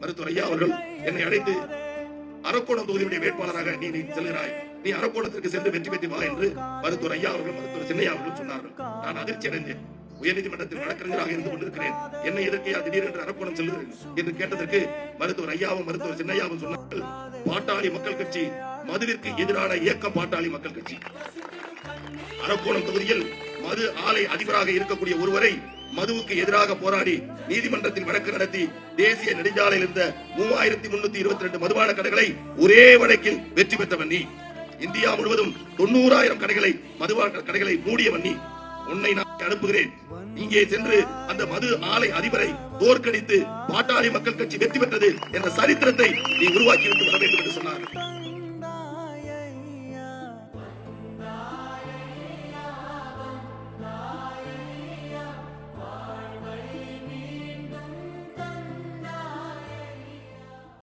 மருத்துவர் ஐயா அவர்கள் என்னை அழைத்து அரக்கோணம் தொகுதியுடைய வேட்பாளராக நீ செல்கிறாய், நீ அரக்கோணத்திற்கு சென்று வெற்றி பெற்று வா என்று மருத்துவர் ஐயா அவர்கள் மருத்துவர் சின்னையா அவர்கள் சொன்னார்கள். நான் அதிர்ச்சி அடைந்தேன். உயர்நீதிமன்றத்தில் வழக்கறிஞராக இருந்து கொண்டிருக்கிறேன், என்னை எதற்கையா திடீரென்று அரக்கோணம் செல்லுகிறேன் என்று கேட்டதற்கு மருத்துவர் ஐயாவும் மருத்துவர் சின்னையாவும் சொன்னார்கள், பாட்டாளி மக்கள் கட்சி மதுவிற்கு எதிரான இயக்கம் பாட்டாளி மக்கள் கட்சி. அரக்கோணம் தொகுதியில் மது ஆலை அதிபராக இருக்கக்கூடிய ஒருவரை மதுவுக்கு எதிராக போராடி நீதிமன்றத்தில் வழக்கு நடத்தி தேசிய நெடுஞ்சாலையில் இருந்த 3322 மதுபான கடைகளை ஒரே வழக்கில் வெற்றி பெற்றவன் நீ. இந்தியா முழுவதும் 90,000 கடைகளை மதுபான கடைகளை மூடியவன் நீ. உன்னை நான் அனுப்புகிறேன், இங்கே சென்று அந்த மது ஆலை அதிபரை தோற்கடித்து பாட்டாளி மக்கள் கட்சி வெற்றி பெற்றது என்ற சரித்திரத்தை நீ உருவாக்கி விட்டு வர வேண்டும் என்று சொன்னார்கள்.